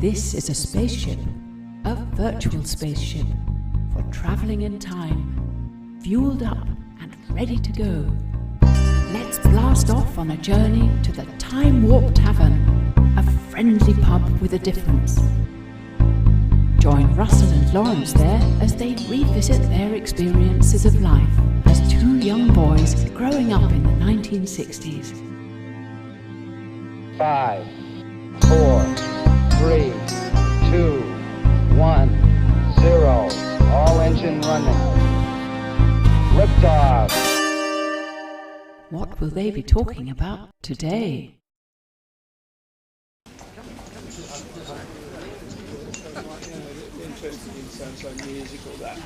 This is a spaceship, a virtual spaceship, for travelling in time, fueled up and ready to go. Let's blast off on a journey to the Time Warp Tavern, a friendly pub with a difference. Join Russell and Lawrence there as they revisit their experiences of life as two young boys growing up in the 1960s. 5, 4, 3, 2, 1, 0. All engine running. Liftoff. What will they be talking about today? Interested in so-and-so music or that.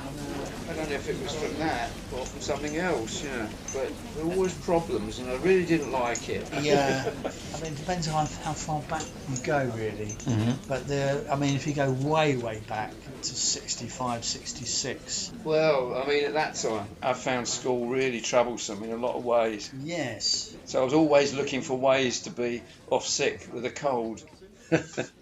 I don't know if it was from that or from something else, but there were always problems and I really didn't like it. Yeah, I mean, it depends on how far back you go, really. Mm-hmm. But if you go way, way back to 65, 66. Well, at that time, I found school really troublesome in a lot of ways. Yes. So I was always looking for ways to be off sick with a cold.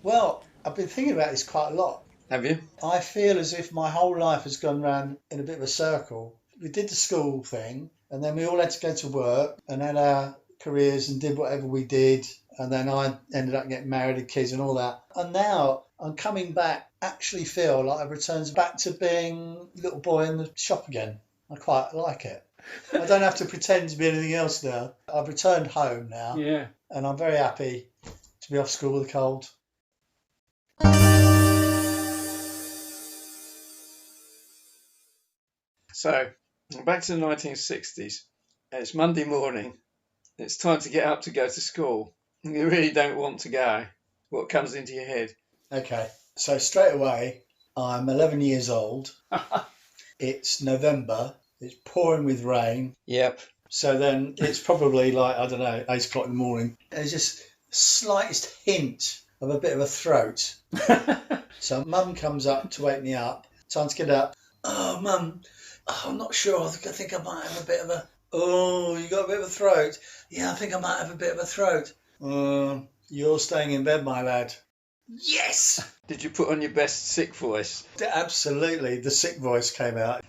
Well, I've been thinking about this quite a lot. Have you? I feel as if my whole life has gone round in a bit of a circle. We did the school thing, and then we all had to go to work and had our careers and did whatever we did. And then I ended up getting married and kids and all that. And now I'm coming back, actually feel like I've returned back to being a little boy in the shop again. I quite like it. I don't have to pretend to be anything else now. I've returned home now. Yeah. And I'm very happy to be off school with a cold. So, back to the 1960s. It's Monday morning. It's time to get up to go to school. You really don't want to go. What comes into your head? Okay, so straight away, I'm 11 years old. It's November. It's pouring with rain. Yep. So then it's probably 8 o'clock in the morning. There's just slightest hint of a bit of a throat. So Mum comes up to wake me up. Time to get up. Oh, Mum. I'm not sure. I think I might have a bit of a... Oh, you got a bit of a throat? Yeah, I think I might have a bit of a throat. You're staying in bed, my lad. Yes! Did you put on your best sick voice? Absolutely. The sick voice came out.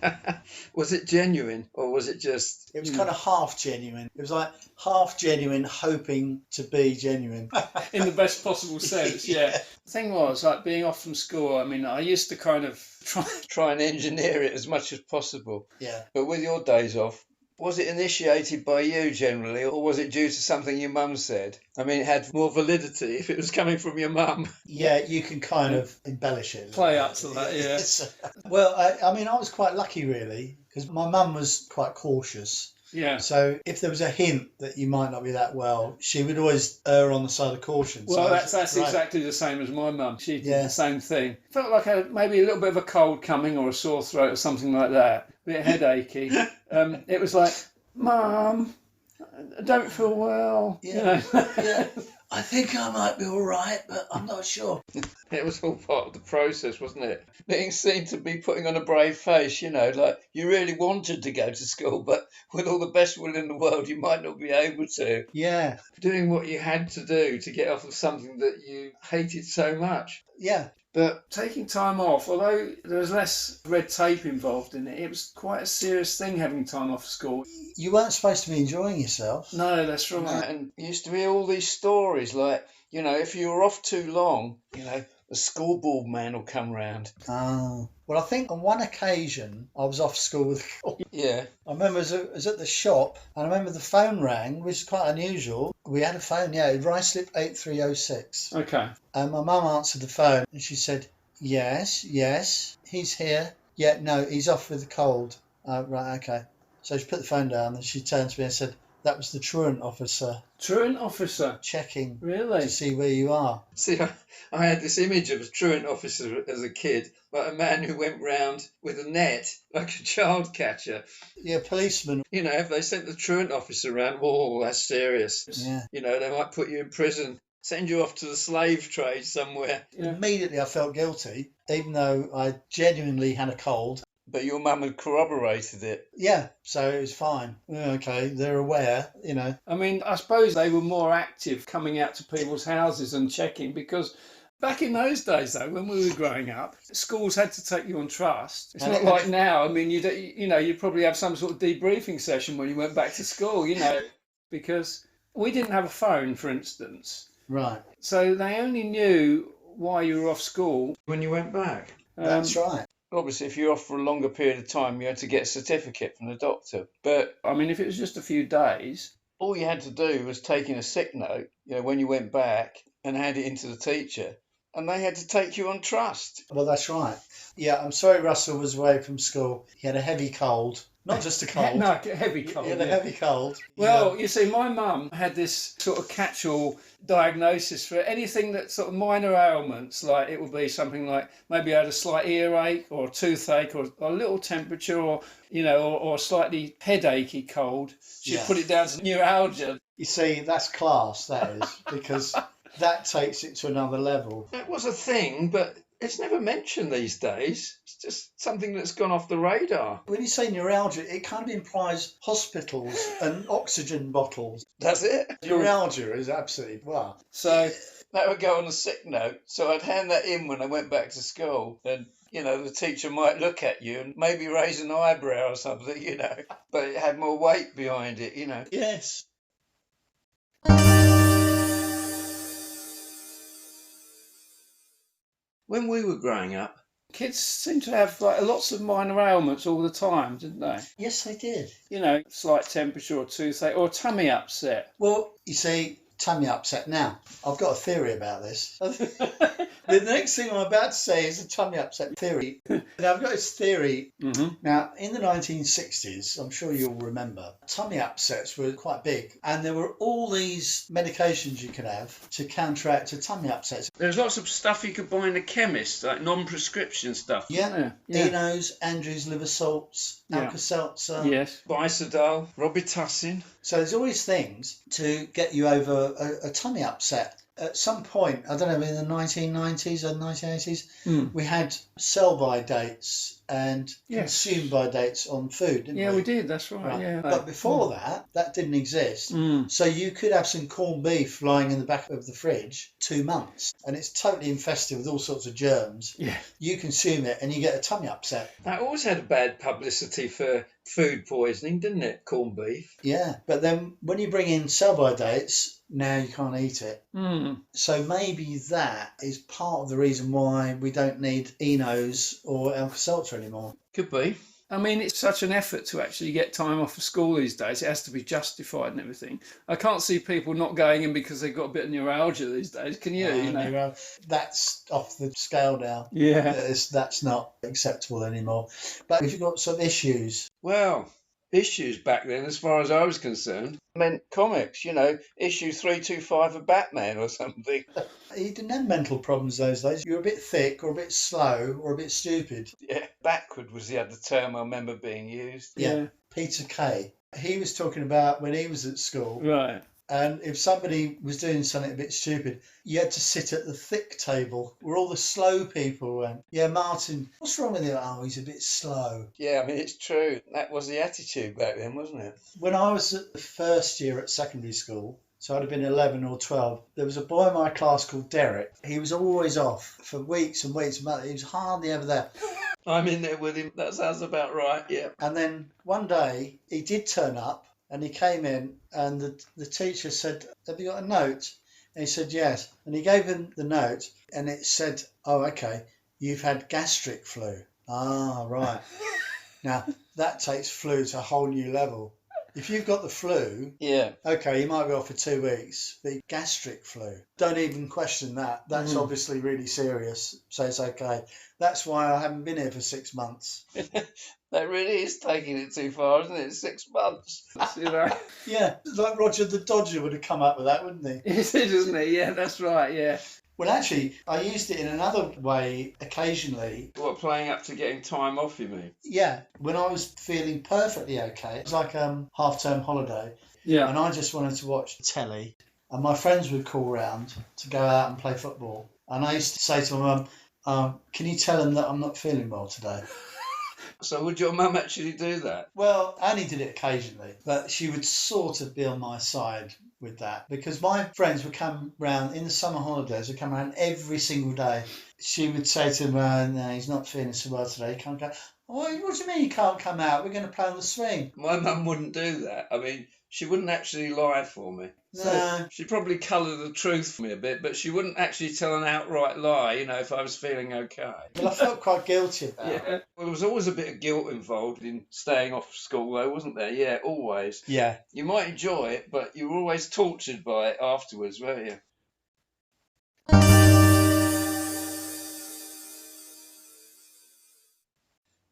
Was it genuine or was it just... It was kind of half genuine. It was like half genuine, hoping to be genuine. In the best possible sense, yeah. The thing was, being off from school, I used to kind of try and engineer it as much as possible. Yeah. But with your days off, was it initiated by you generally, or was it due to something your mum said? It had more validity if it was coming from your mum. Yeah, you can kind of embellish it. Play up to that, yeah. Well, I was quite lucky, really, because my mum was quite cautious. Yeah. So if there was a hint that you might not be that well, she would always err on the side of caution. Well, so that's right. exactly the same as my mum. She did the same thing. Felt like I had maybe a little bit of a cold coming or a sore throat or something like that. A bit headachy. It was like, Mum, I don't feel well. Yeah. Yeah. I think I might be all right, but I'm not sure. It was all part of the process, wasn't it? Being seen to be putting on a brave face, like you really wanted to go to school, but with all the best will in the world, you might not be able to. Yeah. Doing what you had to do to get off of something that you hated so much. Yeah. But taking time off, although there was less red tape involved in it, it was quite a serious thing having time off school. You weren't supposed to be enjoying yourself. No, that's right. And there used to be all these stories like, if you were off too long, the school board man will come round. Oh. Well, I think on one occasion I was off school with... Yeah. I remember I was at the shop and I remember the phone rang, which is quite unusual. We had a phone, Rice Slip 8306. Okay. And my mum answered the phone and she said, yes, he's here. Yeah, no, he's off with a cold. Right, okay. So she put the phone down and she turned to me and said, that was the truant officer. Truant officer? Checking. Really? To see where you are. See, I had this image of a truant officer as a kid, like a man who went round with a net, like a child catcher. Yeah, policeman. If they sent the truant officer around, that's serious. Yeah. They might put you in prison, send you off to the slave trade somewhere. Yeah. Immediately I felt guilty, even though I genuinely had a cold. But your mum had corroborated it. Yeah, so it was fine. Okay, they're aware, I suppose they were more active coming out to people's houses and checking because Back in those days, though, when we were growing up, schools had to take you on trust. It's And not it- like now. I mean, you'd probably have some sort of debriefing session when you went back to school, because we didn't have a phone, for instance. Right. So they only knew why you were off school. When you went back. That's right. Obviously, if you're off for a longer period of time, you had to get a certificate from the doctor. But I mean, if it was just a few days. all you had to do was take in a sick note, when you went back, and hand it into the teacher. And they had to take you on trust. Well, that's right. Yeah, I'm sorry Russell was away from school. He had a heavy cold. Not just a cold. No, heavy cold. He had a heavy cold. Well, you see, my mum had this sort of catch-all diagnosis for anything that sort of minor ailments, like it would be something like maybe I had a slight earache or a toothache or a little temperature or a slightly headachy cold. She'd put it down to neuralgia. You see, that's class, that is, because that takes it to another level. It was a thing, but it's never mentioned these days. It's just something that's gone off the radar. When you say neuralgia, it kind of implies hospitals and oxygen bottles. Does it? Neuralgia is absolutely, wow. So That would go on a sick note. So I'd hand that in when I went back to school. And, the teacher might look at you and maybe raise an eyebrow or something, But it had more weight behind it, Yes. When we were growing up, kids seem to have lots of minor ailments all the time, didn't they? Yes, they did. Slight temperature or toothache or tummy upset. Well, you see, tummy upset. Now, I've got a theory about this. The next thing I'm about to say is a tummy upset theory. And I've got this theory. Mm-hmm. Now, in the 1960s, I'm sure you'll remember, tummy upsets were quite big. And there were all these medications you could have to counteract a tummy upset. there's lots of stuff you could buy in the chemist, like non-prescription stuff. Yeah. Yeah. Enos, Andrew's liver salts, Yeah. Alka-Seltzer. Yes. Bisodal, Robitussin. So there's always things to get you over a tummy upset. At some point, I don't know, in the 1990s or 1980s, we had sell-by dates and Yes. consume-by dates on food, didn't we? Yeah, we did. That's right. Right. Yeah. But before that didn't exist. Mm. So you could have some corned beef lying in the back of the fridge 2 months, and it's totally infested with all sorts of germs. Yeah. You consume it and you get a tummy upset. That always had a bad publicity for food poisoning, didn't it? Corned beef. Yeah. But then when you bring in sell-by dates, now you can't eat it. Mm. So maybe that is part of the reason why we don't need Enos or Alka-Seltzer anymore. Could be. I mean, it's such an effort to actually get time off of school these days. It has to be justified and everything. I can't see people not going in because they've got a bit of neuralgia these days. Can you? That's off the scale now. Yeah. That's not acceptable anymore. But if you've got some issues, Well, issues back then, as far as I was concerned, meant comics, issue 325 of Batman or something. you didn't have mental problems those days. You were a bit thick or a bit slow or a bit stupid. Yeah, backward was the other term I remember being used. Yeah. Peter Kay. He was talking about when he was at school. Right. And if somebody was doing something a bit stupid, you had to sit at the thick table where all the slow people went. Yeah, Martin, what's wrong with him? Oh, he's a bit slow. Yeah, I mean, it's true. That was the attitude back then, wasn't it? When I was at the first year at secondary school, so I'd have been 11 or 12, there was a boy in my class called Derek. He was always off for weeks and weeks. He was hardly ever there. I'm in there with him. That sounds about right, yeah. And then one day he did turn up and he came in and the teacher said, have you got a note? And he said, yes. And he gave him the note and it said, oh, okay, you've had gastric flu. Ah, right. Now, that takes flu to a whole new level. If you've got the flu, Yeah. okay, you might go off for 2 weeks, but gastric flu, don't even question that. That's obviously really serious, so it's okay. That's why I haven't been here for 6 months. That really is taking it too far, isn't it? 6 months. Yeah, like Roger the Dodger would have come up with that, wouldn't he? It is, isn't it? Yeah, that's right. Yeah. Well, actually, I used it in another way occasionally. What, playing up to getting time off, you mean? Yeah, when I was feeling perfectly okay. It was like half-term holiday, Yeah. and I just wanted to watch telly. And my friends would call round to go out and play football. And I used to say to my mum, can you tell them that I'm not feeling well today? So would your mum actually do that? Well, I only did it occasionally, but she would sort of be on my side with that because my friends would come round in the summer holidays, would come around every single day. She would say to him, no, he's not feeling so well today, he can't go. What do you mean you can't come out? We're going to play on the swing. My mum wouldn't do that. I mean, she wouldn't actually lie for me. So she'd probably colour the truth for me a bit, but she wouldn't actually tell an outright lie, if I was feeling okay. Well, I felt quite guilty about it. Well, there was always a bit of guilt involved in staying off school, though, wasn't there? Yeah, always. Yeah. You might enjoy it, but you were always tortured by it afterwards, weren't you?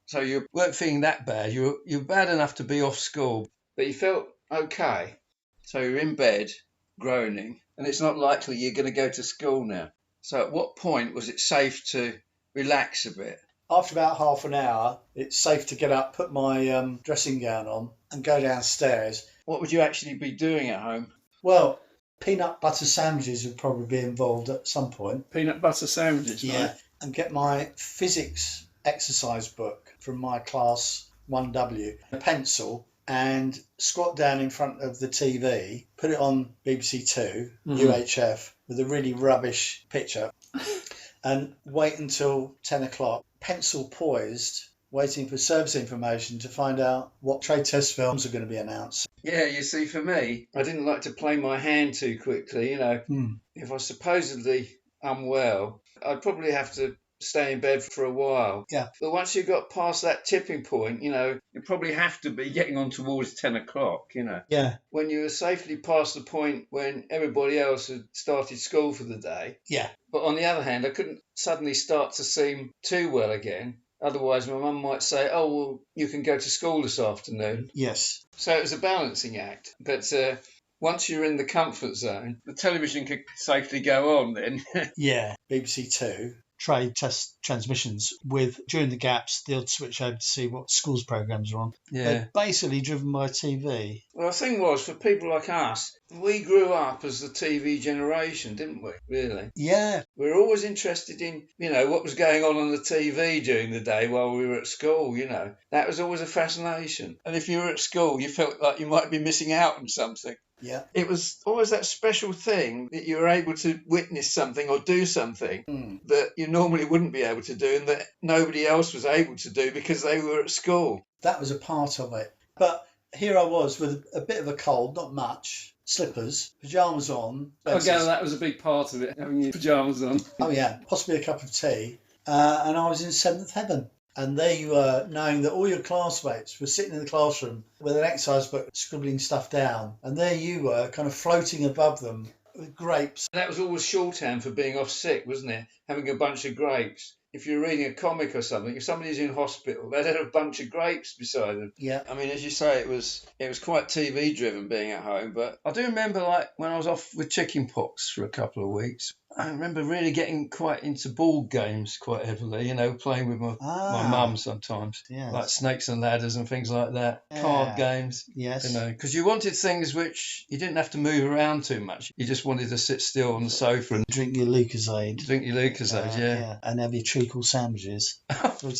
So you weren't feeling that bad. You were bad enough to be off school, but you felt okay. So you're in bed, groaning, and it's not likely you're going to go to school now. So at what point was it safe to relax a bit? After about half an hour, it's safe to get up, put my dressing gown on and go downstairs. What would you actually be doing at home? Well, peanut butter sandwiches would probably be involved at some point. Peanut butter sandwiches, Yeah. right? And get my physics exercise book from my class 1W, a pencil, and squat down in front of the TV, put it on BBC Two, UHF, with a really rubbish picture, and wait until 10 o'clock, pencil poised, waiting for service information to find out what trade test films are going to be announced. Yeah, you see, for me, I didn't like to play my hand too quickly. If I was supposedly unwell, I'd probably have to stay in bed for a while. Yeah. But once you got past that tipping point, you probably have to be getting on towards 10 o'clock, Yeah. When you were safely past the point when everybody else had started school for the day. Yeah. But on the other hand, I couldn't suddenly start to seem too well again. Otherwise, my mum might say, oh, well, you can go to school this afternoon. Yes. So it was a balancing act. But once you're in the comfort zone, the television could safely go on then. Yeah. BBC Two. Trade test transmissions with, during the gaps, they'll switch over to see what schools programmes are on. Yeah. They're basically driven by TV. Well, the thing was, for people like us, we grew up as the TV generation, didn't we, really? Yeah. We were always interested in, what was going on the TV during the day while we were at school, That was always a fascination. And if you were at school, you felt like you might be missing out on something. Yeah. It was always that special thing that you were able to witness something or do something that you normally wouldn't be able to do and that nobody else was able to do because they were at school. That was a part of it. But here I was with a bit of a cold, not much, slippers, pyjamas on. I gather that was a big part of it, having your pyjamas on. Oh, yeah, possibly a cup of tea. And I was in seventh heaven. And there you were, knowing that all your classmates were sitting in the classroom with an exercise book, scribbling stuff down. And there you were, kind of floating above them with grapes. That was always shorthand for being off sick, wasn't it? Having a bunch of grapes. If you're reading a comic or something, if somebody's in hospital, they'd have a bunch of grapes beside them. Yeah. I mean, as you say, it was quite TV driven being at home. But I do remember, when I was off with chicken pox for a couple of weeks, I remember really getting quite into board games quite heavily, playing with my mum sometimes. Yes. Like Snakes and Ladders and things like that. Yeah. Card games. Yes. Because you wanted things which you didn't have to move around too much. You just wanted to sit still on the sofa and drink your Lucozade. Yeah. And have your treacle sandwiches. Was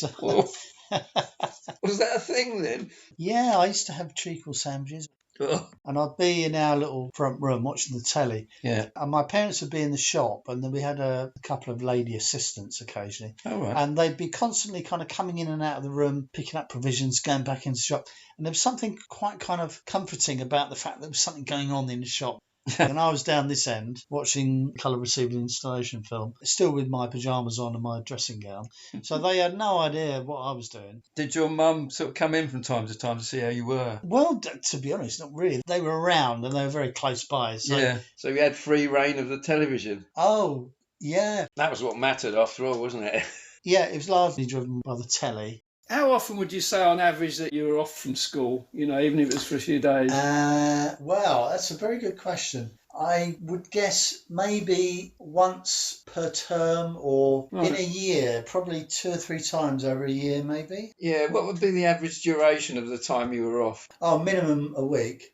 that a thing then? Yeah, I used to have treacle sandwiches. Oh. And I'd be in our little front room watching the telly. Yeah. And my parents would be in the shop, and then we had a couple of lady assistants occasionally. Oh, right. And they'd be constantly kind of coming in and out of the room, picking up provisions, going back into the shop. And there was something quite kind of comforting about the fact that there was something going on in the shop. And I was down this end watching colour receiving installation film, still with my pyjamas on and my dressing gown. So they had no idea what I was doing. Did your mum sort of come in from time to time to see how you were? Well, to be honest, not really. They were around and they were very close by. So. Yeah. So you had free reign of the television. Oh, yeah. That was what mattered after all, wasn't it? Yeah, it was largely driven by the telly. How often would you say on average that you were off from school, even if it was for a few days? Well, that's a very good question. I would guess maybe once per term or in a year, probably 2 or 3 times over a year maybe. Yeah, what would be the average duration of the time you were off? Oh, minimum a week.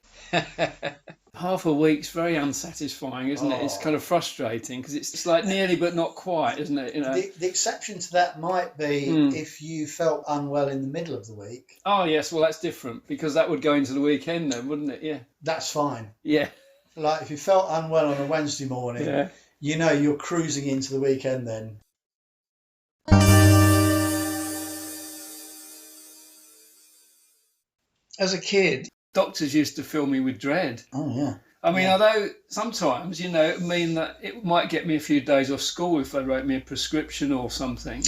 Half a week's very unsatisfying, isn't it? It's kind of frustrating because it's like nearly but not quite, isn't it? The exception to that might be if you felt unwell in the middle of the week. Oh, yes, well, that's different because that would go into the weekend then, wouldn't it? Yeah. That's fine. Yeah. Like if you felt unwell on a Wednesday morning, Yeah. you know you're cruising into the weekend then. As a kid, Doctors used to fill me with dread. Oh, yeah. I mean, Yeah. although sometimes, it would mean that it might get me a few days off school if they wrote me a prescription or something,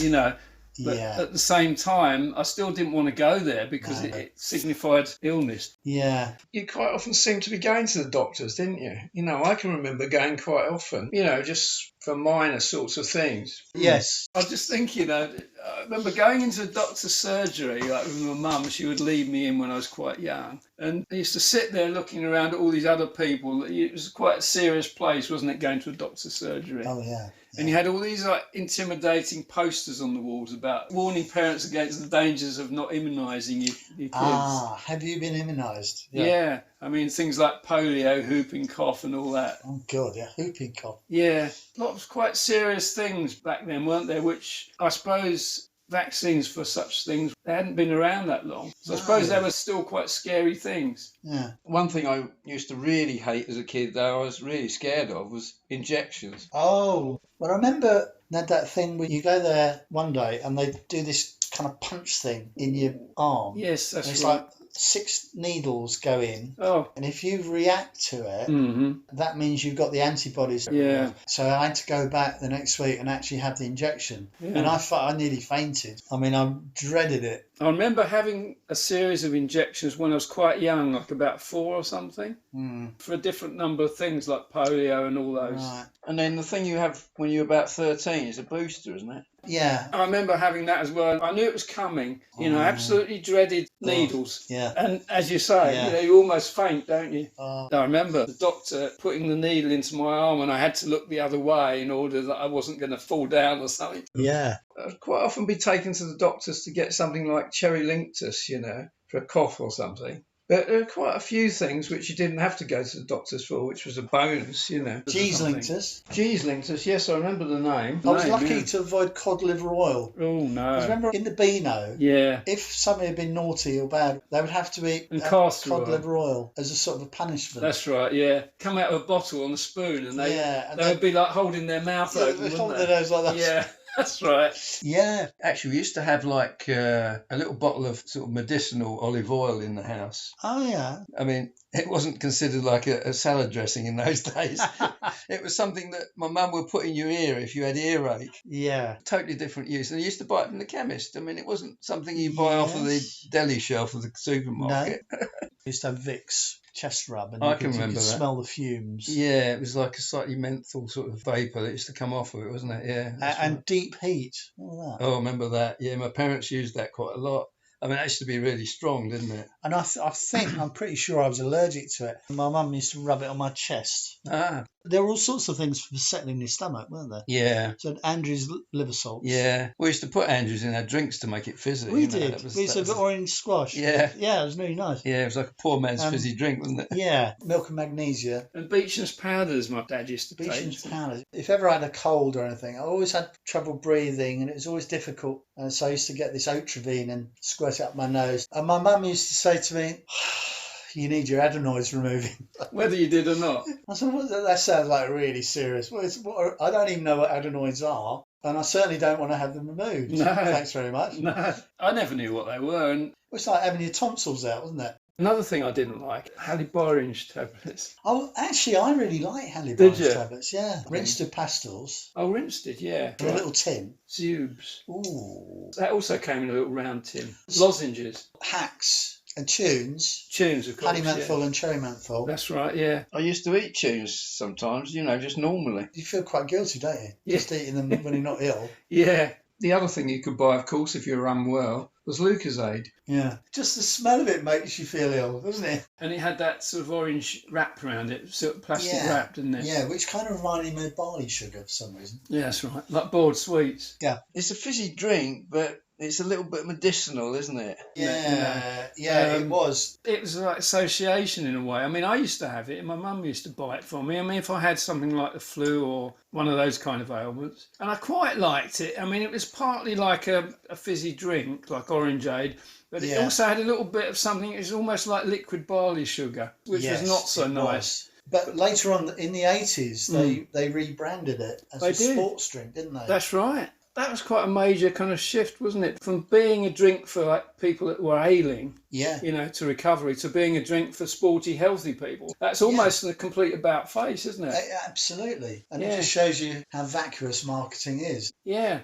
But Yeah. at the same time, I still didn't want to go there because No. it signified illness. Yeah. you quite often seemed to be going to the doctors, didn't you? I can remember going quite often, just for minor sorts of things. Yes. I just think, I remember going into a doctor's surgery, like with my mum. She would lead me in when I was quite young. And I used to sit there looking around at all these other people. It was quite a serious place, wasn't it, going to a doctor's surgery? Oh, yeah. And you had all these intimidating posters on the walls about warning parents against the dangers of not immunising your kids. Ah, have you been immunised? Yeah. I mean, things like polio, whooping cough and all that. Oh, God, yeah. Whooping cough. Yeah, lots of quite serious things back then, weren't there? Which I suppose vaccines for such things, they hadn't been around that long. So I suppose they were still quite scary things. Yeah. One thing I used to really hate as a kid, though, I was really scared of, was injections. Oh, well, I remember they had that thing where you go there one day and they do this kind of punch thing in your arm. Yes, that's And it's right. like 6 needles go in, Oh, and if you react to it, that means you've got the antibodies. Yeah. So I had to go back the next week and actually have the injection. Yeah. And I nearly fainted. I mean, I dreaded it. I remember having a series of injections when I was quite young, like about 4 or something, for a different number of things like polio and all those. Right. And then the thing you have when you're about 13 is a booster, isn't it? Yeah. I remember having that as well. I knew it was coming. Absolutely dreaded needles. Yeah. And as you say, Yeah. you almost faint, don't you? Oh. I remember the doctor putting the needle into my arm and I had to look the other way in order that I wasn't going to fall down or something. Yeah. I'd quite often be taken to the doctors to get something like cherry linctus, for a cough or something. But there are quite a few things which you didn't have to go to the doctors for, which was a bonus, Cheese linctus. Cheese linctus, yes, I remember the name. I was Name, lucky yeah. to avoid cod liver oil. Oh, no. I remember in the Beano, Yeah. if somebody had been naughty or bad, they would have to eat And castor cod oil. liver oil as a sort of a punishment. That's right, yeah. Come out of a bottle on a spoon and and they would be like holding their mouth open, they wouldn't hold they? their nose like that. Yeah, that's right. Yeah. Actually, we used to have like a little bottle of sort of medicinal olive oil in the house. Oh, yeah. I mean, it wasn't considered like a salad dressing in those days. It was something that my mum would put in your ear if you had earache. Yeah. Totally different use. And you used to buy it from the chemist. I mean, it wasn't something you buy off of the deli shelf of the supermarket. We used to have Vicks chest rub and I you can could remember that. smell the fumes. Yeah, it was like a slightly menthol sort of vapour that used to come off of it, wasn't it? Yeah. that's And right. deep heat. All that. Oh, I remember that. Yeah, my parents used that quite a lot. I mean, it used to be really strong, didn't it? And I think, I'm pretty sure I was allergic to it. My mum used to rub it on my chest. Ah, There were all sorts of things for settling your stomach, weren't there? yeah. So Andrew's liver salts. Yeah. We used to put Andrews in our drinks to make it fizzy. We you know, did. that was- We used to that have was- orange squash. Yeah. Yeah, it was really nice. Yeah, it was like a poor man's fizzy drink, wasn't it? Yeah, milk and magnesia. And Beecham's powders my dad used to Beecham's take. powders. If ever I had a cold or anything, I always had trouble breathing and it was always difficult. And so I used to get this Otravine and squirt it up my nose. And my mum used to say to me, you need your adenoids removing. Whether you did or not. I said, that sounds like really serious. I don't even know what adenoids are. And I certainly don't want to have them removed. No. Thanks very much. No, I never knew what they were. And It's like having your tonsils out, wasn't it? another thing I didn't like, Haliborange tablets. Oh, actually, I really like Did Haliborange you? tablets. Yeah, rinsed with pastels Oh, rinsed, yeah. in a little tin. Tubes. Ooh, That also came in a little round tin. Lozenges. hacks and tunes. Tunes, of course. Honey menthol and cherry menthol. That's right, yeah. I used to eat tunes sometimes, just normally. You feel quite guilty, don't you? Yeah. Just eating them when you're not ill. Yeah. The other thing you could buy, of course, if you were unwell, was Lucozade. Yeah. Just the smell of it makes you feel ill, doesn't it? And it had that sort of orange wrap around it, sort of plastic Yeah. wrap, didn't it? Yeah, which kind of reminded me of barley sugar for some reason. Yeah, that's right. Like boiled sweets. It's a fizzy drink, but it's a little bit medicinal, isn't it? Yeah, it was. It was like association in a way. I mean, I used to have it and my mum used to buy it for me. I mean, if I had something like the flu or one of those kind of ailments. And I quite liked it. I mean, it was partly like a fizzy drink, like orangeade, but it Yeah. also had a little bit of something. It was almost like liquid barley sugar, which was not so it nice. was. But later on in the 80s, they rebranded it as They a did. sports drink, didn't they? That's right. That was quite a major kind of shift, wasn't it? From being a drink for like people that were ailing, Yeah. to recovery, to being a drink for sporty, healthy people. That's almost a complete about face, isn't it? Absolutely. And it Yeah. just shows you how vacuous marketing is. Yeah.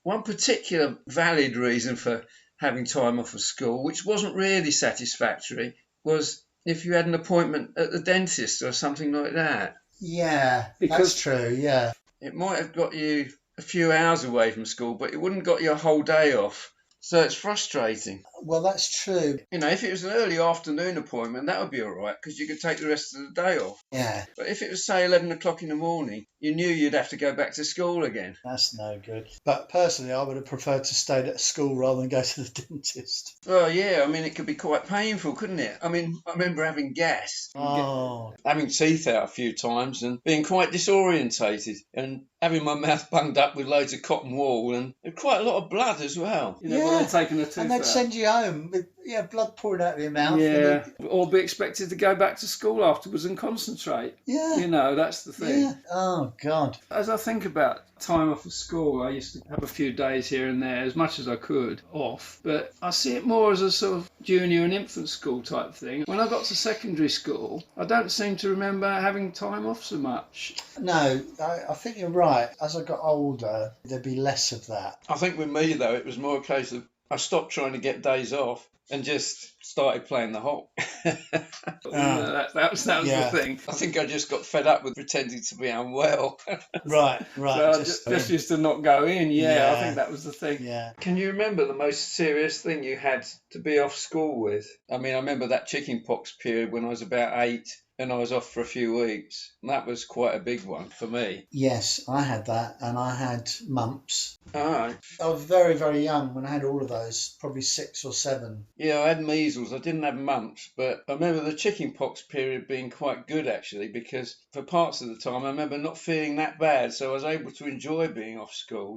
One particular valid reason for having time off of school, which wasn't really satisfactory, was if you had an appointment at the dentist or something like that. Yeah, Because- that's true, yeah. It might have got you a few hours away from school, but it wouldn't got you a whole day off. So it's frustrating. Well, that's true. If it was an early afternoon appointment, that would be all right because you could take the rest of the day off. Yeah, But if it was, say, 11 o'clock in the morning, you knew you'd have to go back to school again. that's no good. But personally, I would have preferred to stay at school rather than go to the dentist. Well, yeah, it could be quite painful, couldn't it? I remember having gas, Oh, having teeth out a few times and being quite disorientated and having my mouth bunged up with loads of cotton wool and quite a lot of blood as well. When they're taking a tooth and they'd out. send you home with blood pouring out of your mouth. Yeah, And or be expected to go back to school afterwards and concentrate. yeah, That's the thing. yeah. Oh, God. As I think about time off of school, I used to have a few days here and there, as much as I could, off. But I see it more as a sort of junior and infant school type thing. When I got to secondary school, I don't seem to remember having time off so much. No, I think you're right. As I got older, there'd be less of that. I think with me, though, it was more a case of I stopped trying to get days off and just started playing the hop. That was Yeah. the thing. I think I just got fed up with pretending to be unwell. Right. So I just used to not go in. Yeah. I think that was the thing. Yeah. Can you remember the most serious thing you had to be off school with? I remember that chicken pox period when I was about 8 and I was off for a few weeks. And that was quite a big one for me. Yes, I had that, and I had mumps. Ah, I was very, very young when I had all of those, probably 6 or 7. yeah, I had measles. I didn't have mumps, but I remember the chicken pox period being quite good actually, because for parts of the time I remember not feeling that bad, so I was able to enjoy being off school,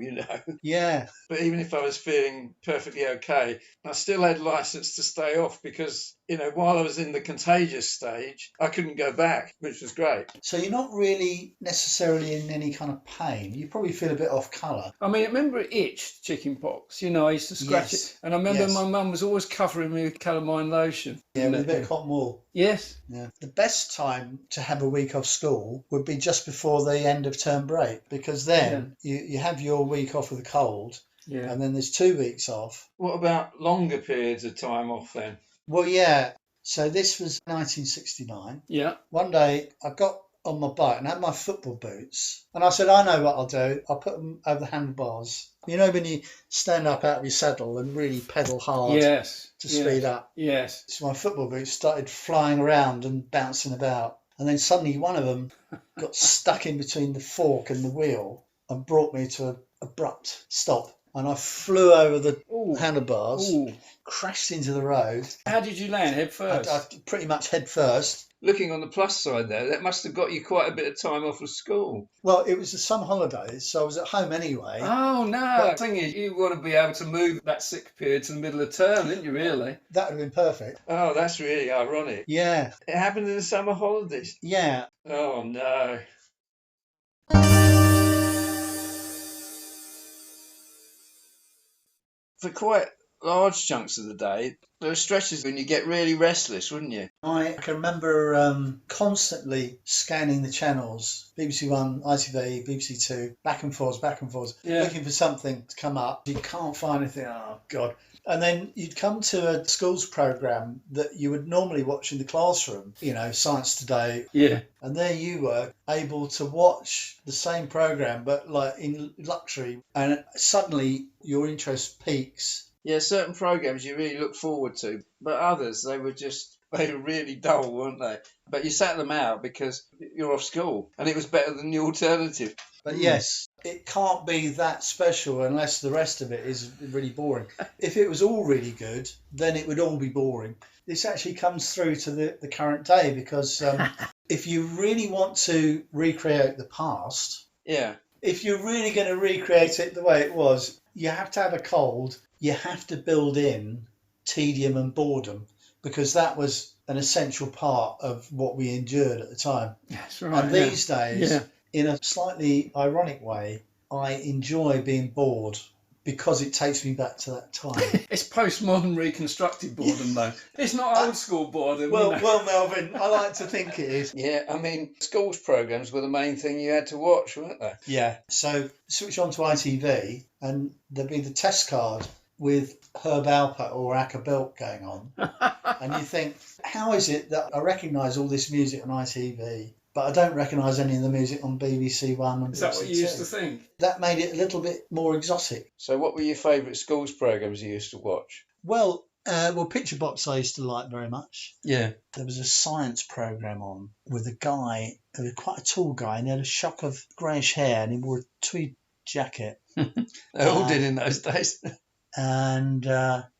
Yeah, But even if I was feeling perfectly okay, I still had license to stay off because, while I was in the contagious stage, I couldn't go back, which was great. so you're not really necessarily in any kind of pain. You probably feel a bit off colour. I remember it itched, chicken pox. I used to scratch Yes. it. And I remember Yes. my mum was always covering me with calamine lotion. Yeah, with a bit of cotton wool. Yes. Yeah. The best time to have a week off school would be just before the end of term break, because then you have your week off with a cold, Yeah. and then there's 2 weeks off. What about longer periods of time off then? Well, yeah. So this was 1969. Yeah. One day I got on my bike and had my football boots, and I said, I know what I'll do. I'll put them over the handlebars. When you stand up out of your saddle and really pedal hard Yes. to speed up. Yes. So my football boots started flying around and bouncing about. And then suddenly one of them got stuck in between the fork and the wheel and brought me to an abrupt stop. And I flew over the Ooh. handlebars, Ooh. crashed into the road. How did you land? Head first? I pretty much head first. Looking on the plus side there, that must have got you quite a bit of time off of school. Well, it was the summer holidays, so I was at home anyway. Oh, no. The thing is, you want to be able to move that sick period to the middle of term, didn't you, really? That would have been perfect. Oh, that's really ironic. Yeah, It happened in the summer holidays. yeah. Oh, no. For quite large chunks of the day, there were stretches when you get really restless, wouldn't you? I can remember constantly scanning the channels, BBC One, ITV, BBC Two, back and forwards, Yeah. looking for something to come up. You can't find anything. Oh, God. And then you'd come to a school's programme that you would normally watch in the classroom, Science Today. Yeah. And there you were, able to watch the same programme, but like in luxury. And suddenly your interest peaks. Yeah, certain programs you really look forward to, but others, they were really dull, weren't they? But you sat them out because you're off school and it was better than the alternative. But yes, it can't be that special unless the rest of it is really boring. If it was all really good, then it would all be boring. This actually comes through to the current day because if you really want to recreate the past, Yeah. if you're really going to recreate it the way it was, you have to have a cold you have to build in tedium and boredom, because that was an essential part of what we endured at the time. That's right. And these days, Yeah. in a slightly ironic way, I enjoy being bored because it takes me back to that time. It's postmodern reconstructed boredom, though. It's not old school boredom. Well, you know. well, Melvin, I like to think it is. Yeah, I mean, schools programmes were the main thing you had to watch, weren't they? Yeah. So switch on to ITV, and there'd be the test card with Herb Alpert or Acker Belt going on. And you think, how is it that I recognise all this music on ITV, but I don't recognise any of the music on BBC One and Is that BBC what you used to think? That made it a little bit more exotic. So what were your favourite schools programmes you used to watch? Well, Picture Box I used to like very much. Yeah. There was a science programme on with a guy who was quite a tall guy, and he had a shock of greyish hair, and he wore a tweed jacket. They all did in those days. And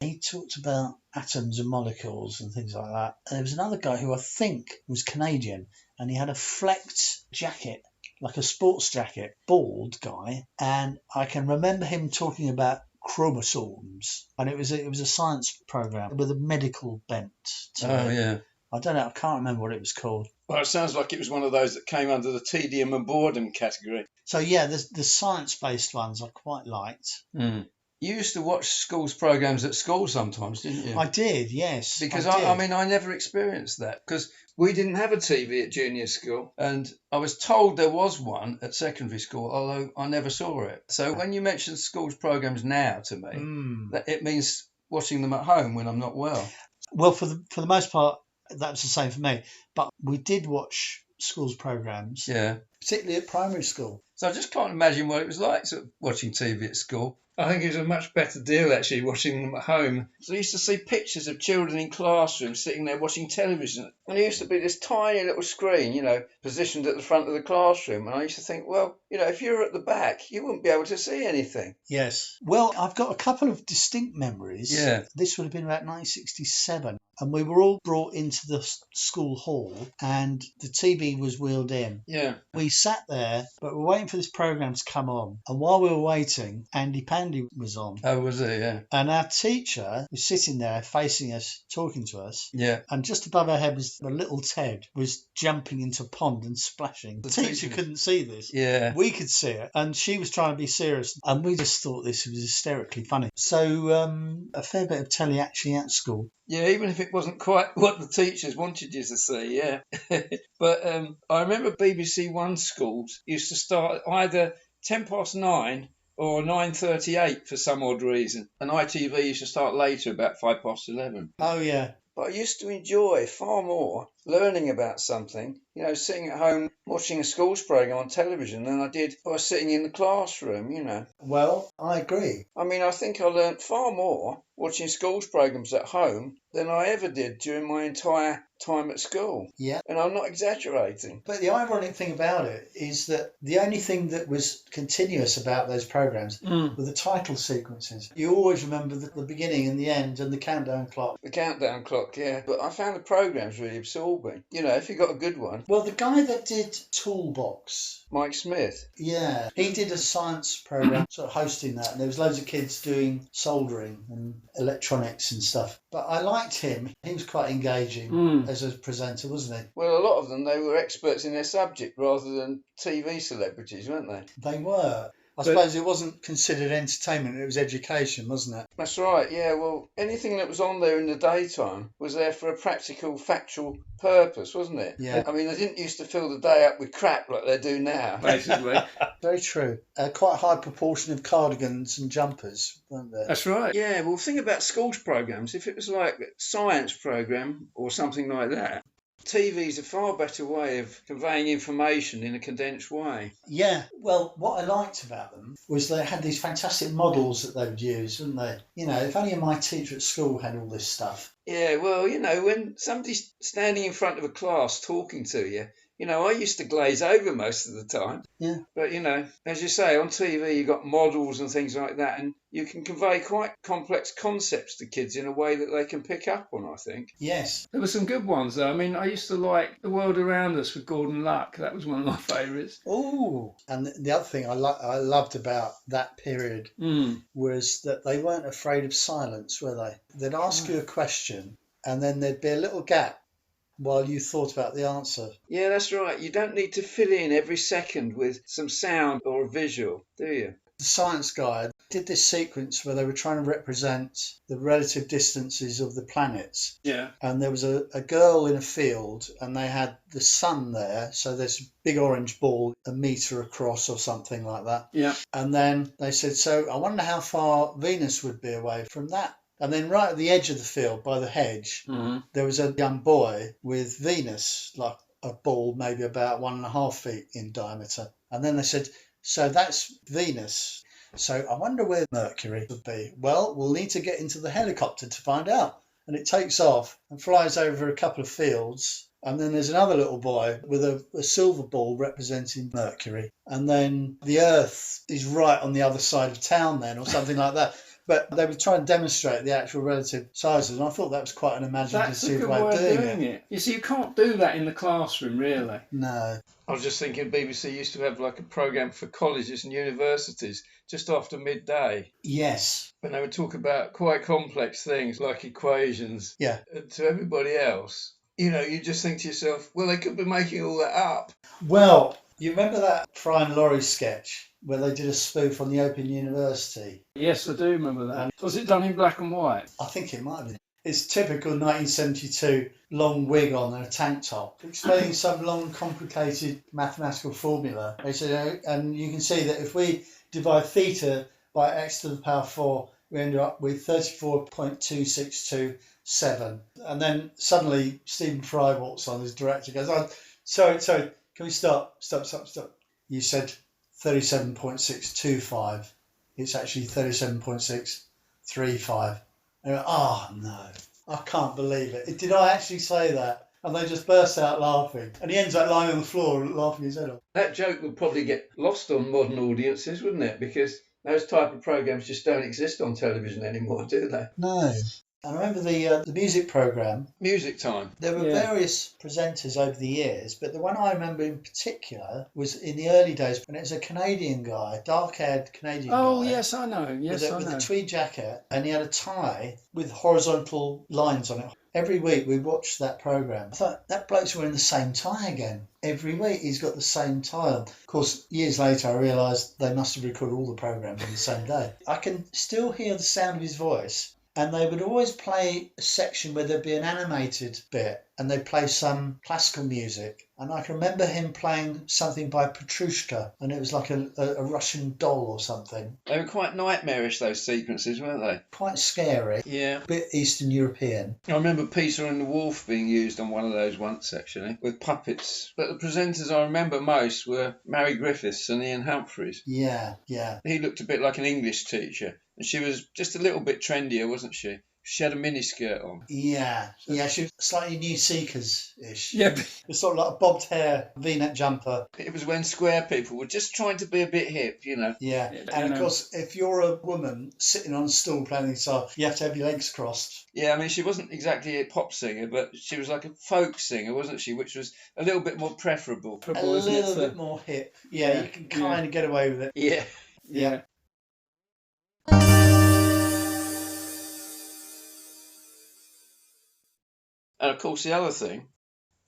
he talked about atoms and molecules and things like that. And there was another guy who I think was Canadian, and he had a flecked jacket, like a sports jacket, bald guy. And I can remember him talking about chromosomes, and it was a science program with a medical bent to it. Yeah. I don't know, I can't remember what it was called. Well, it sounds like it was one of those that came under the tedium and boredom category. So yeah, the science-based ones I quite liked. Mm. You used to watch schools programmes at school sometimes, didn't you? I did, yes. Because I did. I mean, I never experienced that because we didn't have a TV at junior school, and I was told there was one at secondary school, although I never saw it. So when you mention schools programmes now to me, that it means watching them at home when I'm not well. Well, for the most part, that's the same for me. But we did watch schools programmes, Yeah. particularly at primary school. So I just can't imagine what it was like sort of watching TV at school. I think it was a much better deal, actually, watching them at home. So I used to see pictures of children in classrooms sitting there watching television. And there used to be this tiny little screen, you know, positioned at the front of the classroom. And I used to think, well, you know, if you were at the back, you wouldn't be able to see anything. Yes. Well, I've got a couple of distinct memories. Yeah. This would have been about 1967. And we were all brought into the school hall, and the TV was wheeled in. Yeah. We sat there, but we were waiting for this programme to come on. And while we were waiting, Andy Pandy was on. Oh, was it? Yeah. And our teacher was sitting there facing us, talking to us. Yeah. And just above our head was the little Ted was jumping into a pond and splashing. The teacher couldn't see this. Yeah. We could see it. And she was trying to be serious. And we just thought this was hysterically funny. So a fair bit of telly actually at school. Yeah, even if it wasn't quite what the teachers wanted you to see, yeah. But I remember BBC One schools used to start either 9:10 or 9:38 for some odd reason. And ITV used to start later, about 11:05. Oh, yeah. But I used to enjoy far more learning about something, you know, sitting at home watching a schools programme on television than I did by sitting in the classroom, you know. Well, I agree. I mean, I think I learnt far more watching schools programmes at home than I ever did during my entire time at school. Yeah. And I'm not exaggerating. But the ironic thing about it is that the only thing that was continuous about those programmes were the title sequences. You always remember the beginning and the end and the countdown clock. The countdown clock, yeah. But I found the programmes really absorbing. You know, if you got a good one. Well, the guy that did Toolbox, Mike Smith. yeah, he did a science programme sort of hosting that, and there was loads of kids doing soldering and electronics and stuff. But I liked him. He was quite engaging as a presenter, wasn't he? Well, a lot of them, they were experts in their subject rather than TV celebrities, weren't they? They were. I suppose it wasn't considered entertainment, it was education, wasn't it? That's right, yeah. Well, anything that was on there in the daytime was there for a practical, factual purpose, wasn't it? Yeah. I mean, they didn't used to fill the day up with crap like they do now. Basically. Very true. Quite a high proportion of cardigans and jumpers, weren't there? That's right. Yeah, well, think about schools programmes. If it was like a science programme or something like that, TV's a far better way of conveying information in a condensed way. Yeah, well, what I liked about them was they had these fantastic models that they would use, wouldn't they? You know, if only my teacher at school had all this stuff. Yeah, well, you know, when somebody's standing in front of a class talking to you, I used to glaze over most of the time. Yeah. But, as you say, on TV you've got models and things like that, and you can convey quite complex concepts to kids in a way that they can pick up on, I think. Yes. There were some good ones, though. I mean, I used to like The World Around Us with Gordon Luck. That was one of my favourites. Oh, and the other thing I loved about that period was that they weren't afraid of silence, were they? They'd ask you a question, and then there'd be a little gap while you thought about the answer. Yeah, that's right. You don't need to fill in every second with some sound or a visual, do you? The Science Guy did this sequence where they were trying to represent the relative distances of the planets. Yeah. And there was a girl in a field, and they had the sun there. So there's a big orange ball, a metre across or something like that. Yeah. And then they said, so I wonder how far Venus would be away from that. And then right at the edge of the field, by the hedge, there was a young boy with Venus, like a ball maybe about 1.5 feet in diameter. And then they said, so that's Venus. So I wonder where Mercury would be. Well, we'll need to get into the helicopter to find out. And it takes off and flies over a couple of fields. And then there's another little boy with a silver ball representing Mercury. And then the Earth is right on the other side of town then, or something like that. But they would try and demonstrate the actual relative sizes, and I thought that was quite an imaginative way of doing it. You see, you can't do that in the classroom, really. No. I was just thinking BBC used to have like a programme for colleges and universities just after midday. Yes. When they would talk about quite complex things like equations. Yeah. To everybody else, you just think to yourself, well, they could be making all that up. Well, you remember that Fry and Laurie sketch where they did a spoof on the Open University? Yes, I do remember that. Was it done in black and white? I think it might have been. It's typical 1972 long wig on and a tank top, explaining some long, complicated mathematical formula. They said, and you can see that if we divide theta by x to the power 4, we end up with 34.2627. And then suddenly Stephen Fry walks on, his director goes, oh, sorry, can we stop? You said 37.625. It's actually 37.635. And went, oh no, I can't believe it. Did I actually say that? And they just burst out laughing. And he ends up lying on the floor laughing his head off. That joke would probably get lost on modern audiences, wouldn't it? Because those type of programmes just don't exist on television anymore, do they? No. I remember the music programme. Music Time. There were various presenters over the years, but the one I remember in particular was in the early days, and it was a Canadian guy, dark-haired Canadian guy. Oh, yes, I know. Yes, with a tweed jacket, and he had a tie with horizontal lines on it. Every week we watched that programme. I thought, that bloke's wearing the same tie again. Every week he's got the same tie on. Of course, years later I realised they must have recorded all the programmes on the same day. I can still hear the sound of his voice. And they would always play a section where there'd be an animated bit, and they'd play some classical music. And I can remember him playing something by Petrushka, and it was like a Russian doll or something. They were quite nightmarish, those sequences, weren't they? Quite scary. Yeah. A bit Eastern European. I remember Peter and the Wolf being used on one of those once, actually, with puppets. But the presenters I remember most were Mary Griffiths and Ian Humphreys. Yeah. He looked a bit like an English teacher. And she was just a little bit trendier, wasn't she? She had a miniskirt on. Yeah, she was slightly New Seekers-ish. Yeah. It's sort of like a bobbed hair, V-neck jumper. It was when square people were just trying to be a bit hip, Yeah, and of course, if you're a woman sitting on a stool playing the guitar, you have to have your legs crossed. Yeah, I mean, she wasn't exactly a pop singer, but she was like a folk singer, wasn't she? Which was a little bit more preferable. A little bit more hip. Yeah, you can kind of get away with it. Yeah. And of course, the other thing,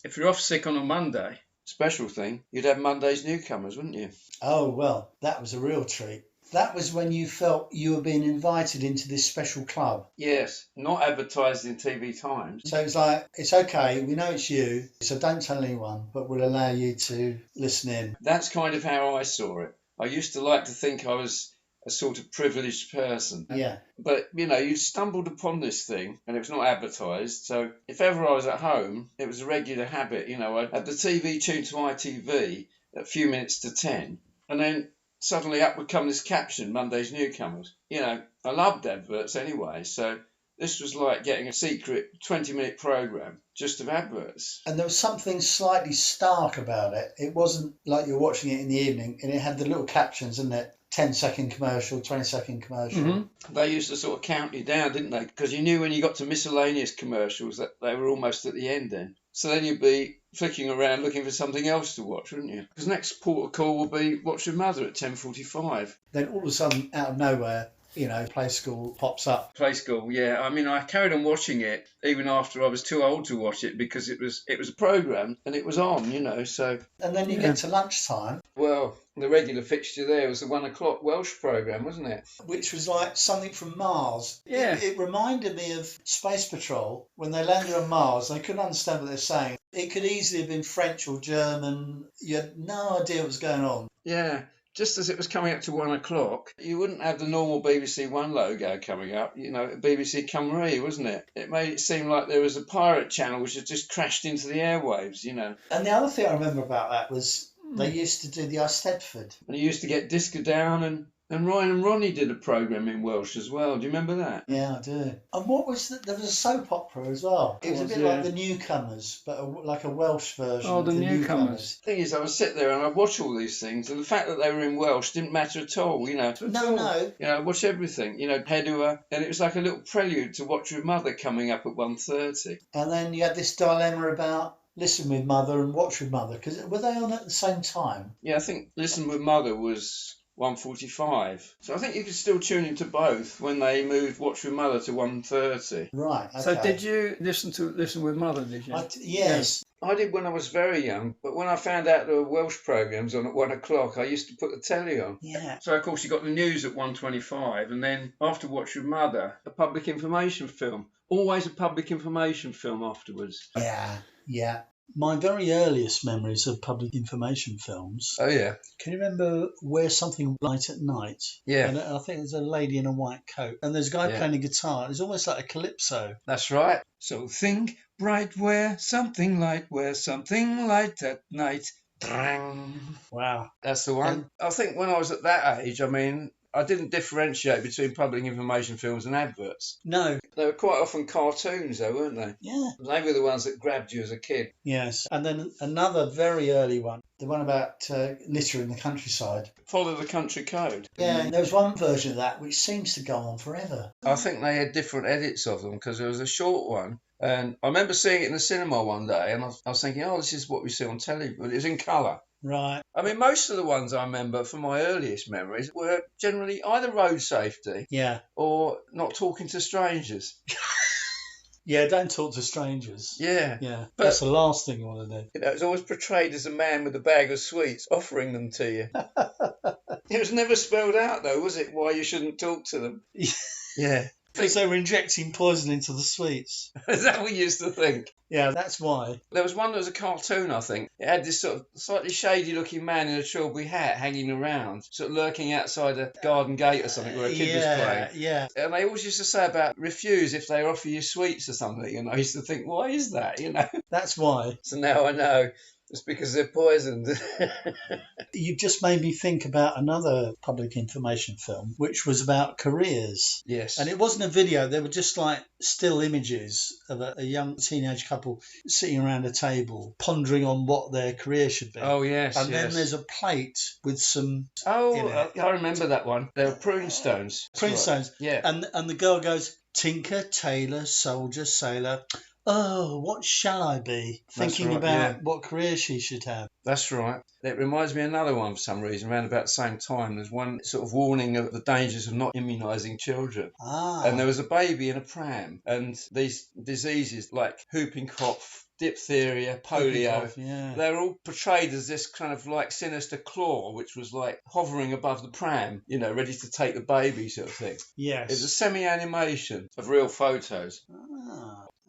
if you're off sick on a Monday, special thing, you'd have Monday's Newcomers, wouldn't you? Oh, well, that was a real treat. That was when you felt you were being invited into this special club. Yes, not advertised in TV Times. So it's like, it's okay, we know it's you, so don't tell anyone, but we'll allow you to listen in. That's kind of how I saw it. I used to like to think I was a sort of privileged person. Yeah. But, you stumbled upon this thing and it was not advertised. So if ever I was at home, it was a regular habit. I'd have the TV tuned to ITV at a few minutes to 10. And then suddenly up would come this caption, Monday's Newcomers. I loved adverts anyway. So This was like getting a secret 20-minute programme just of adverts. And there was something slightly stark about it. It wasn't like you're watching it in the evening, and it had the little captions, didn't it? 10-second commercial, 20-second commercial. Mm-hmm. They used to sort of count you down, didn't they? Because you knew when you got to miscellaneous commercials that they were almost at the end then. So then you'd be flicking around looking for something else to watch, wouldn't you? Because next port of call will be Watch Your Mother at 10:45. Then all of a sudden, out of nowhere, Play School pops up. Play School, yeah. I mean, I carried on watching it even after I was too old to watch it because it was a programme and it was on, so... And then you get to lunchtime. Well, the regular fixture there was the 1 o'clock Welsh programme, wasn't it? Which was like something from Mars. Yeah. It reminded me of Space Patrol. When they landed on Mars, they couldn't understand what they're saying. It could easily have been French or German. You had no idea what was going on. Yeah. Just as it was coming up to 1 o'clock, you wouldn't have the normal BBC One logo coming up, BBC Cymru, wasn't it? It made it seem like there was a pirate channel which had just crashed into the airwaves, And the other thing I remember about that was they used to do the Eisteddfod. And you used to get Disco Down and Ryan and Ronnie did a programme in Welsh as well. Do you remember that? Yeah, I do. And what was there was a soap opera as well. It was a bit like the Newcomers, but like a Welsh version. Oh, of the Newcomers. The thing is, I would sit there and I'd watch all these things, and the fact that they were in Welsh didn't matter at all, No. I'd watch everything, Hedua, and it was like a little prelude to Watch Your Mother coming up at 1:30. And then you had this dilemma about Listen with Mother and Watch with Mother, because were they on at the same time? Yeah, I think Listen with Mother was 1:45. So I think you could still tune into both when they moved Watch with Mother to 1:30. Right, okay. So did you listen with Mother, did you? Yes. I did when I was very young, but when I found out there were Welsh programmes on at 1 o'clock, I used to put the telly on. Yeah. So, of course, you got the news at 1:25, and then after Watch Your Mother, a public information film. Always a public information film afterwards. Yeah. My very earliest memories of public information films. Oh, yeah. Can you remember Wear Something Light at Night? Yeah. And I think there's a lady in a white coat, and there's a guy playing a guitar. It's almost like a calypso. That's right. So think bright, wear something light at night. Drang. Wow. That's the one. I think when I was at that age, I didn't differentiate between public information films and adverts. No. They were quite often cartoons, though, weren't they? Yeah. They were the ones that grabbed you as a kid. Yes. And then another very early one, the one about litter in the countryside. Follow the Country Code. Yeah, there was one version of that which seems to go on forever. I think they had different edits of them because there was a short one. And I remember seeing it in the cinema one day and I was thinking, this is what we see on telly, but it was in colour. Right. I mean, most of the ones I remember from my earliest memories were generally either road safety or not talking to strangers. Yeah, don't talk to strangers. Yeah. But that's the last thing you want to do. It's always portrayed as a man with a bag of sweets offering them to you. It was never spelled out, though, was it, why you shouldn't talk to them? Yeah. Because they were injecting poison into the sweets. Is that what you used to think? Yeah, that's why. There was one that was a cartoon, I think. It had this sort of slightly shady-looking man in a trilby hat hanging around, sort of lurking outside a garden gate or something where a kid was playing. Yeah. And they always used to say about refuse if they offer you sweets or something. And I used to think, why is that, That's why. So now I know. It's because they're poisoned. You've just made me think about another public information film, which was about careers. Yes. And it wasn't a video. They were just like still images of a young teenage couple sitting around a table, pondering on what their career should be. Oh, yes. And then there's a plate with some... I remember that one. They were prune stones. Prune stones. Yeah. And the girl goes, tinker, tailor, soldier, sailor... Oh, what shall I be? Thinking about what career she should have. That's right. It reminds me of another one for some reason, around about the same time. There's one sort of warning of the dangers of not immunising children. And there was a baby in a pram, and these diseases like whooping cough, diphtheria, polio, they're all portrayed as this kind of like sinister claw, which was like hovering above the pram, ready to take the baby sort of thing. Yes. It was a semi-animation of real photos.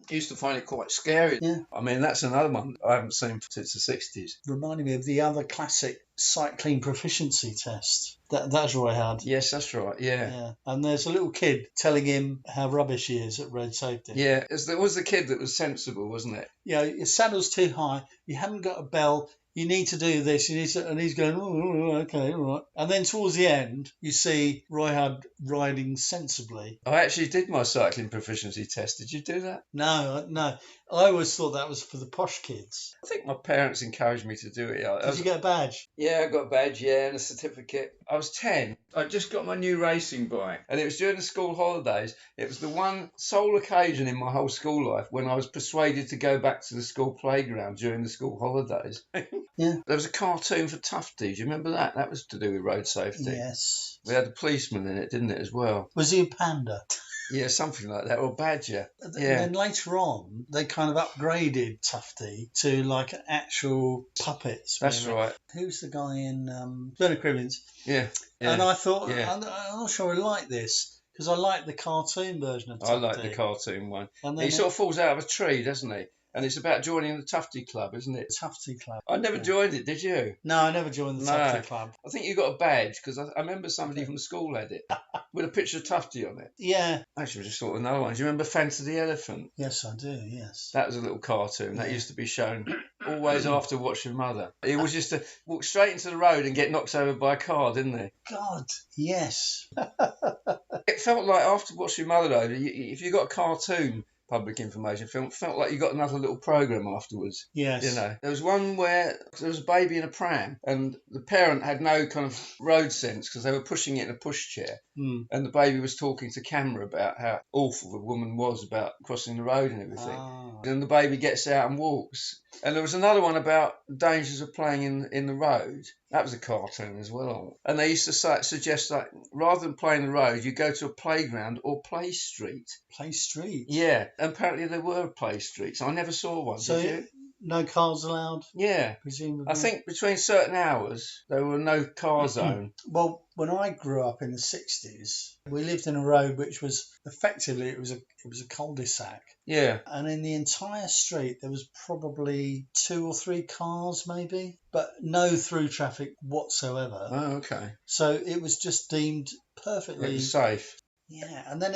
I used to find it quite scary. Yeah. I mean, that's another one I haven't seen since the 60s. Reminding me of the other classic cycling proficiency test. That's Roy had. Yes, that's right, yeah. And there's a little kid telling him how rubbish he is at road safety. Yeah, there was the kid that was sensible, wasn't it? Your saddle's too high, you haven't got a bell, you need to do this, you need to, and he's going, oh, okay, all right. And then towards the end, you see Roy riding sensibly. I actually did my cycling proficiency test. Did you do that? No. I always thought that was for the posh kids. I think my parents encouraged me to do it. Did you get a badge? Yeah, I got a badge, and a certificate. I was 10. I just got my new racing bike, and it was during the school holidays. It was the one sole occasion in my whole school life when I was persuaded to go back to the school playground during the school holidays. Yeah. There was a cartoon for Tufty. Do you remember that? That was to do with road safety. Yes. We had a policeman in it, didn't it, as well? Was he a panda? Yeah, something like that, or badger. Yeah. Then later on, they kind of upgraded Tufty to like actual puppets. That's really. right. Who's the guy in Bernard Cribbins? Yeah. And I thought, I'm not sure I like this because I like the cartoon version of Tufty. I like the cartoon one. And then he sort of falls out of a tree, doesn't he? And it's about joining the Tufty Club, isn't it? Tufty Club. I never joined it, did you? No, I never joined the Tufty Club. I think you got a badge because I remember somebody from school had it with a picture of Tufty on it. Yeah. Actually, I just thought of another one. Do you remember Fancy the Elephant? Yes, I do, yes. That was a little cartoon that used to be shown always after Watch Your Mother. It was just to walk straight into the road and get knocked over by a car, didn't he? God, yes. It felt like after Watch Your Mother, though, if you got a cartoon public information film, felt like you got another little program afterwards. Yes. You know, there was one where there was a baby in a pram and the parent had no kind of road sense because they were pushing it in a pushchair. And the baby was talking to camera about how awful the woman was about crossing the road and everything. And the baby gets out and walks. And there was another one about dangers of playing in the road. That was a cartoon as well. And they used to suggest, like, rather than playing the road, you go to a playground or play street. Play street? Yeah. And apparently there were play streets. I never saw one. So did you? No cars allowed? Yeah. Presumably. I think between certain hours, there were no car zone. Well, when I grew up in the 60s, we lived in a road which was effectively, it was a cul-de-sac. Yeah. And in the entire street, there was probably 2 or 3 cars maybe, but no through traffic whatsoever. Oh, okay. So it was just deemed perfectly... It was safe. Yeah, and then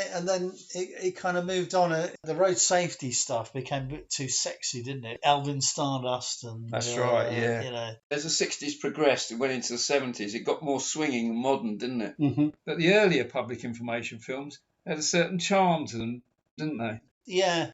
it kind of moved on. The road safety stuff became a bit too sexy, didn't it? Alvin Stardust and... That's right, yeah. You know. As the 60s progressed, it went into the 70s, it got more swinging and modern, didn't it? Mm-hmm. But the earlier public information films had a certain charm to them, didn't they? Yeah.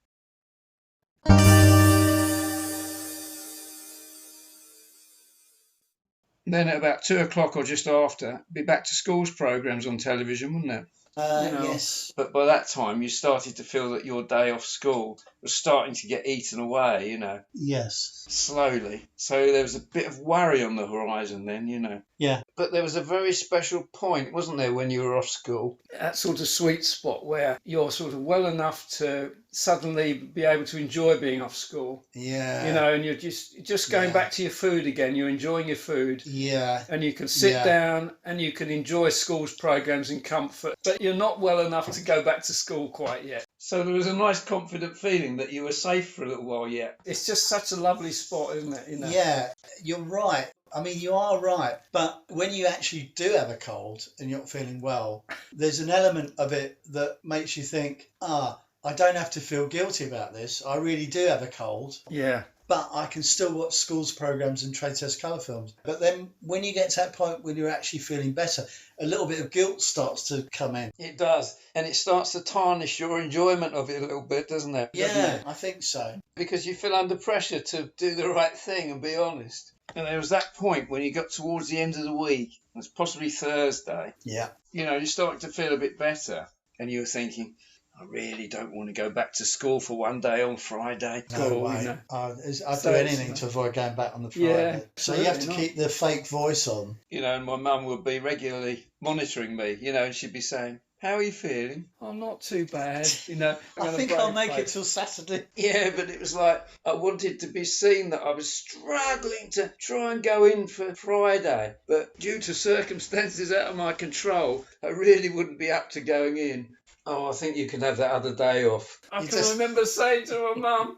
Then at about 2 o'clock or just after, be back to school's programmes on television, wouldn't it? Yes. But by that time, you started to feel that your day off school was starting to get eaten away, you know. Yes. Slowly. So there was a bit of worry on the horizon then, you know. Yeah. But there was a very special point, wasn't there, when you were off school? That sort of sweet spot where you're sort of well enough to suddenly be able to enjoy being off school. Yeah. You know, and you're just going back to your food again. You're enjoying your food. Yeah. And you can sit down and you can enjoy school's programmes in comfort. But you're not well enough to go back to school quite yet. So there was a nice confident feeling that you were safe for a little while yet. It's just such a lovely spot, isn't it? You know? Yeah, you're right. I mean, you are right. But when you actually do have a cold and you're not feeling well, there's an element of it that makes you think, I don't have to feel guilty about this. I really do have a cold. Yeah. But I can still watch schools programmes and trade test colour films. But then when you get to that point when you're actually feeling better, a little bit of guilt starts to come in. It does. And it starts to tarnish your enjoyment of it a little bit, doesn't it? Yeah, I think so. Because you feel under pressure to do the right thing and be honest. And there was that point when you got towards the end of the week, it was possibly Thursday. Yeah. You know, you're starting to feel a bit better. And you were thinking, I really don't want to go back to school for one day on Friday. No way. You know. I'd do anything to avoid going back on the Friday. Yeah, so you have to keep the fake voice on. You know, and my mum would be regularly monitoring me, you know, and she'd be saying, how are you feeling? I'm not too bad, you know. I think I'll make it till Saturday. Yeah, but it was like I wanted to be seen that I was struggling to try and go in for Friday. But due to circumstances out of my control, I really wouldn't be up to going in. Oh, I think you can have that other day off. I can remember saying to my mum,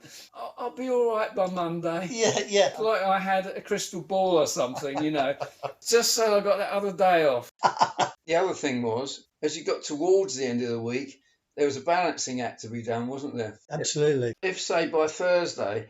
I'll be all right by Monday. Yeah. Like I had a crystal ball or something, you know, just so I got that other day off. The other thing was, as you got towards the end of the week, there was a balancing act to be done, wasn't there? Absolutely. If, say, by Thursday,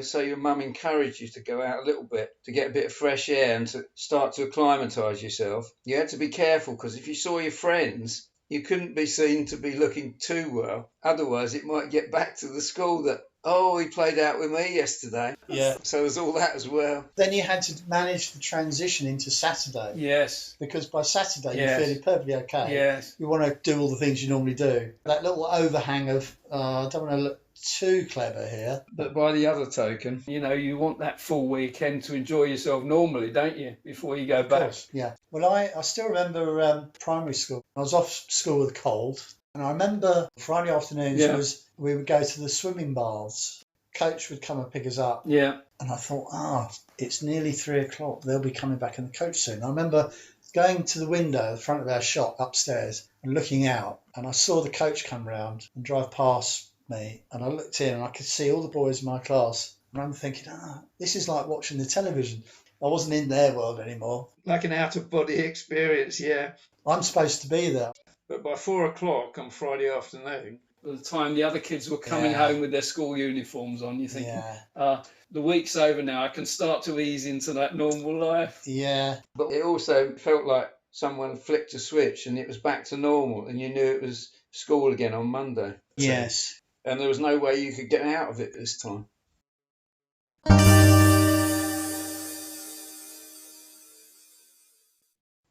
say your mum encouraged you to go out a little bit to get a bit of fresh air and to start to acclimatise yourself, you had to be careful, because if you saw your friends, you couldn't be seen to be looking too well. Otherwise, it might get back to the school that, oh, he played out with me yesterday. Yeah. So there's all that as well. Then you had to manage the transition into Saturday. Yes. Because by Saturday Yes. you're feeling perfectly okay. Yes. You want to do all the things you normally do. That little overhang of, I don't want to look too clever here. But by the other token, You want that full weekend to enjoy yourself normally, don't you? Before you go back. Yeah. Well, I still remember primary school. I was off school with a cold. And I remember Friday afternoons we would go to the swimming baths. Coach would come and pick us up. Yeah. And I thought, it's nearly 3:00. They'll be coming back in the coach soon. I remember going to the window, the front of our shop upstairs, and looking out. And I saw the coach come round and drive past me. And I looked in and I could see all the boys in my class. And I'm thinking, this is like watching the television. I wasn't in their world anymore. like an out-of-body experience, yeah. I'm supposed to be there. But by 4:00 on Friday afternoon, By the time the other kids were coming home with their school uniforms on, you think, Yeah. the week's over now, I can start to ease into that normal life. Yeah. but it also felt like someone flicked a switch and it was back to normal, and you knew it was school again on Monday. Yes. And there was no way you could get out of it this time.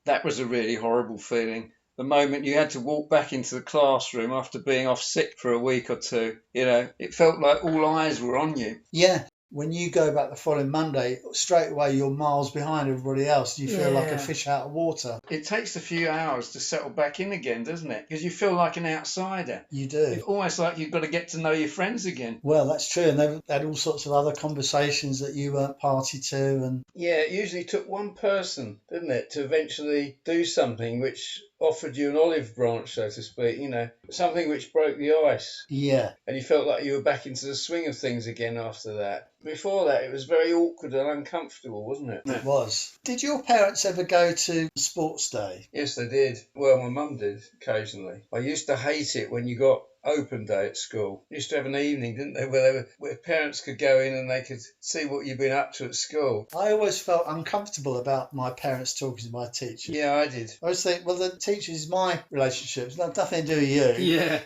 That was a really horrible feeling. The moment you had to walk back into the classroom after being off sick for a week or two, it felt like all eyes were on you. Yeah. When you go back the following Monday, straight away you're miles behind everybody else. You feel like a fish out of water. It takes a few hours to settle back in again, doesn't it? Because you feel like an outsider. You do. It's almost like you've got to get to know your friends again. Well, that's true. And they've had all sorts of other conversations that you weren't party to. And Yeah, it usually took one person, didn't it, to eventually do something which offered you an olive branch, so to speak, something which broke the ice. yeah, And you felt like you were back into the swing of things again after that. Before that, it was very awkward and uncomfortable, wasn't it? it was. Did your parents ever go to sports day? Yes, they did. Well, my mum did, occasionally. I used to hate it when you got open day at school. Used to have an evening, didn't they, where parents could go in and they could see what you'd been up to at school. I always felt uncomfortable about my parents talking to my teacher. Yeah, I did. I always think, well, the teacher is my relationship. It's nothing to do with you. Yeah.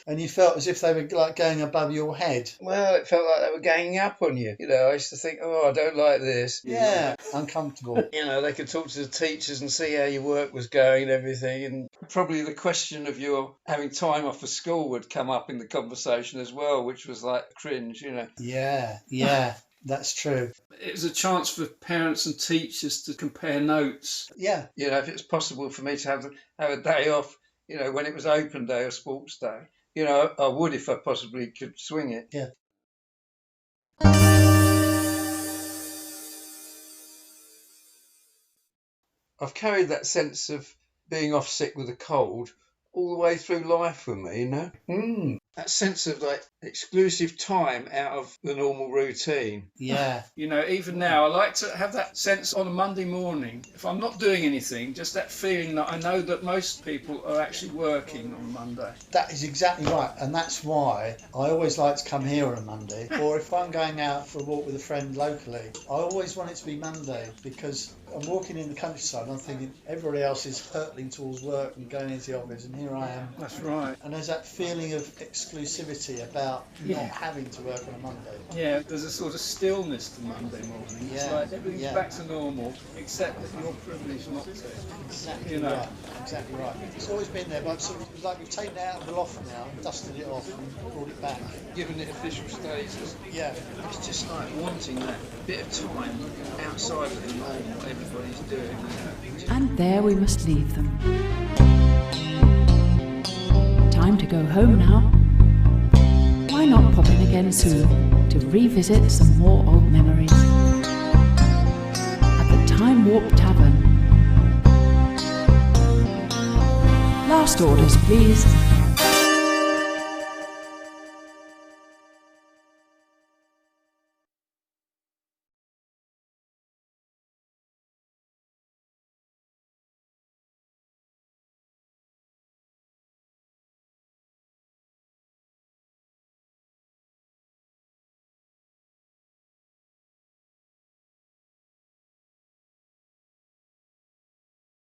And you felt as if they were like going above your head. Well, it felt like they were ganging up on you. I used to think, I don't like this. Yeah, uncomfortable. They could talk to the teachers and see how your work was going and everything. And probably the question of your having time off for school would come up in the conversation as well, which was like cringe, Yeah, that's true. It was a chance for parents and teachers to compare notes. Yeah, If it's possible for me to have a day off, when it was open day or sports day, I would if I possibly could swing it. Yeah. I've carried that sense of being off sick with a cold all the way through life with me, That sense of like exclusive time out of the normal routine. yeah. Even now, I like to have that sense on a Monday morning. If I'm not doing anything, just that feeling that I know that most people are actually working on Monday. That is exactly right, and that's why I always like to come here on a Monday, or if I'm going out for a walk with a friend locally, I always want it to be Monday, because I'm walking in the countryside and I'm thinking everybody else is hurtling towards work and going into the office, and here I am. That's right. And there's that feeling of exclusivity about not having to work on a Monday. Yeah, there's a sort of stillness to Monday morning. It's Yeah, like everything's yeah. back to normal, except that you're privileged not to. Exactly You know. right. Exactly right. It's always been there, but sort of, it's like we've taken it out of the loft now and dusted it off and brought it back. Given it official status. Yeah. It's just like wanting that bit of time outside of the norm, what everybody's doing. And there we must leave them. Time to go home now. Why not pop in again soon to revisit some more old memories at the Time Warp Tavern. Last orders, please.